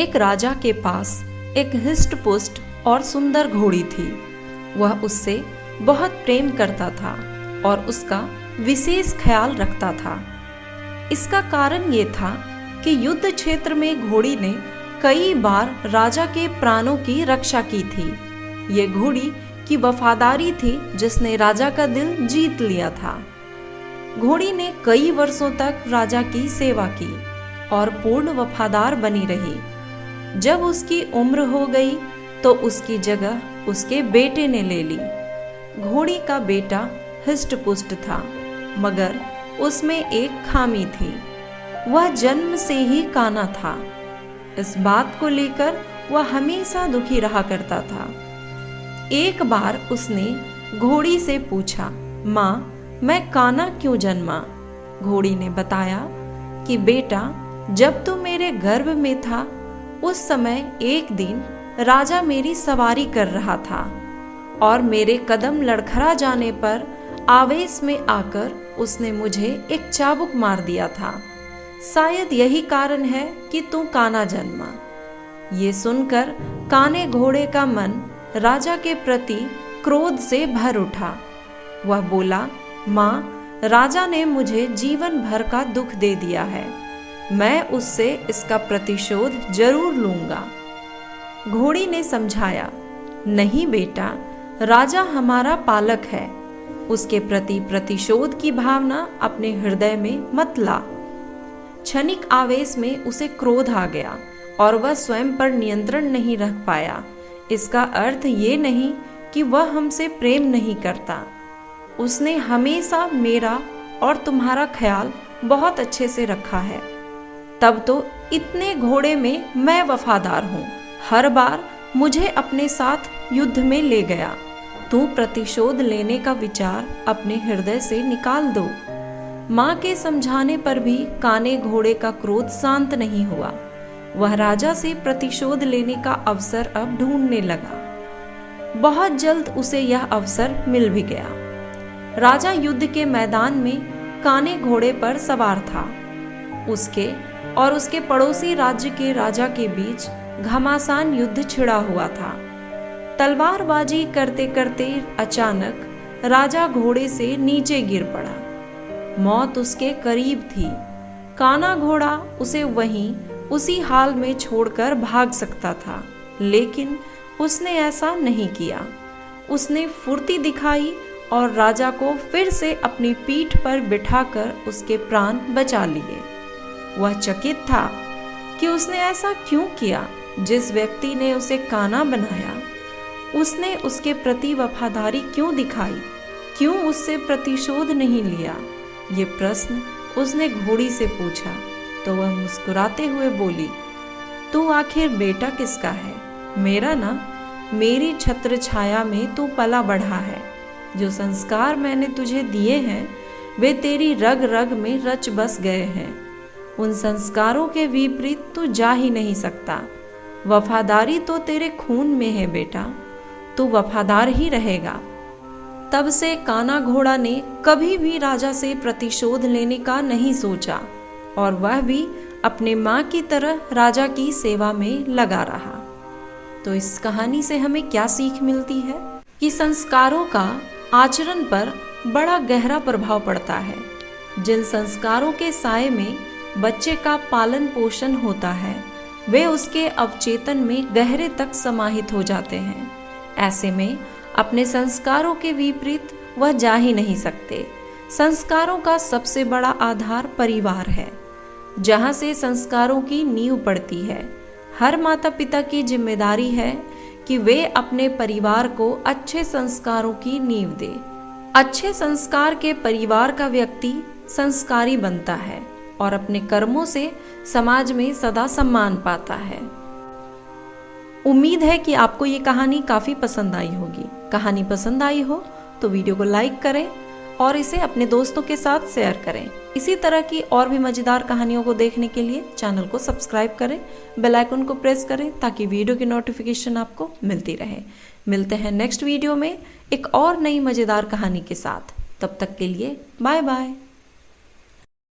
एक राजा के पास एक हिस्ट पुस्ट और सुंदर घोड़ी थी। वह उससे बहुत प्रेम करता था और उसका विशेष ख्याल रखता था। इसका कारण ये था कि युद्ध क्षेत्र में घोड़ी ने कई बार राजा के प्राणों की रक्षा की थी। ये घोड़ी की वफादारी थी जिसने राजा का दिल जीत लिया था। घोड़ी ने कई वर्षों तक राजा की सेवा की और पूर्ण वफादार बनी रही। जब उसकी उम्र हो गई तो उसकी जगह उसके बेटे ने ले ली। घोड़ी का बेटा हिष्टपुष्ट था, मगर उसमें एक खामी थी। वह जन्म से ही काना था। इस बात को लेकर वह हमेशा दुखी रहा करता था। एक बार उसने घोड़ी से पूछा, माँ, मैं काना क्यों जन्मा? घोड़ी ने बताया कि बेटा, जब तू मेरे गर्भ में था उस समय एक दिन राजा मेरी सवारी कर रहा था और मेरे कदम लड़खड़ा जाने पर आवेश में आकर उसने मुझे एक चाबुक मार दिया था। शायद यही कारण है कि तू काना जन्मा। ये सुनकर काने घोड़े का मन राजा के प्रति क्रोध से भर उठा। वह बोला, माँ, राजा ने मुझे जीवन भर का दुख दे दिया है। मैं उससे इसका प्रतिशोध जरूर लूंगा। घोड़ी ने समझाया, नहीं बेटा, राजा हमारा पालक है। उसके प्रति प्रतिशोध की भावना अपने हृदय में मत ला। क्षणिक आवेश में उसे क्रोध आ गया और वह स्वयं पर नियंत्रण नहीं रख पाया। इसका अर्थ ये नहीं कि वह हमसे प्रेम नहीं करता। उसने हमेशा मेरा और तुम्हारा ख्याल बहुत अच्छे से रखा है। तब तो इतने घोड़े में मैं वफादार हूँ। हर बार मुझे अपने साथ युद्ध में ले गया। तू प्रतिशोध लेने का विचार अपने हृदय से निकाल दो। माँ के समझाने पर भी काने घोड़े का क्रोध शांत नहीं हुआ। वह राजा से प्रतिशोध लेने का अवसर अब ढूंढने लगा। बहुत जल्द उसे यह अवसर मिल भी गया। राजा युद्ध के मैदान में काने घोड़े पर सवार था। उसके और उसके पड़ोसी राज्य के राजा के बीच घमासान युद्ध छिड़ा हुआ था। तलवारबाजी करते करते अचानक राजा घोड़े से नीचे गिर पड़ा। मौत उसके करीब थी। काना घोड़ा उसे वहीं उसी हाल में छोड़कर भाग सकता था, लेकिन उसने ऐसा नहीं किया। उसने फुर्ती दिखाई और राजा को फिर से अपनी पीठ पर बिठाकर उसके प्राण बचा लिए। वह चकित था कि उसने ऐसा क्यों किया। जिस व्यक्ति ने उसे काना बनाया, उसने उसके प्रति वफादारी क्यों दिखाई? क्यों उससे प्रतिशोध नहीं लिया? ये प्रश्न उसने घोड़ी से पूछा तो वह मुस्कुराते हुए बोली, तू आखिर बेटा किसका है? मेरा ना। मेरी छत्र छाया में तू पला बढ़ा है। जो संस्कार मैंने तुझे दिए हैं वे तेरी रग रग में रच बस गए हैं। उन संस्कारों के विपरीत तू जा ही नहीं सकता। वफादारी तो तेरे खून में है बेटा। तू वफादार ही रहेगा। तब से काना घोड़ा ने कभी भी राजा से प्रतिशोध लेने का नहीं सोचा और वह भी अपने माँ की तरह राजा की सेवा में लगा रहा। तो इस कहानी से हमें क्या सीख मिलती है कि संस्कारों का आचरण पर बड़ा गहरा प्रभाव पड़ता है। जिन संस्कारों के साए में बच्चे का पालन पोषण होता है वे उसके अवचेतन में गहरे तक समाहित हो जाते हैं। ऐसे में अपने संस्कारों के विपरीत वह जा ही नहीं सकते। संस्कारों का सबसे बड़ा आधार परिवार है, जहाँ से संस्कारों की नींव पड़ती है। हर माता पिता की जिम्मेदारी है कि वे अपने परिवार को अच्छे संस्कारों की नींव दे। अच्छे संस्कार के परिवार का व्यक्ति संस्कारी बनता है और अपने कर्मों से समाज में सदा सम्मान पाता है। उम्मीद है कि आपको ये कहानी काफ़ी पसंद आई होगी। कहानी पसंद आई हो तो वीडियो को लाइक करें और इसे अपने दोस्तों के साथ शेयर करें। इसी तरह की और भी मज़ेदार कहानियों को देखने के लिए चैनल को सब्सक्राइब करें, बेल आइकन को प्रेस करें ताकि वीडियो की नोटिफिकेशन आपको मिलती रहे। मिलते हैं नेक्स्ट वीडियो में एक और नई मज़ेदार कहानी के साथ। तब तक के लिए बाय बाय।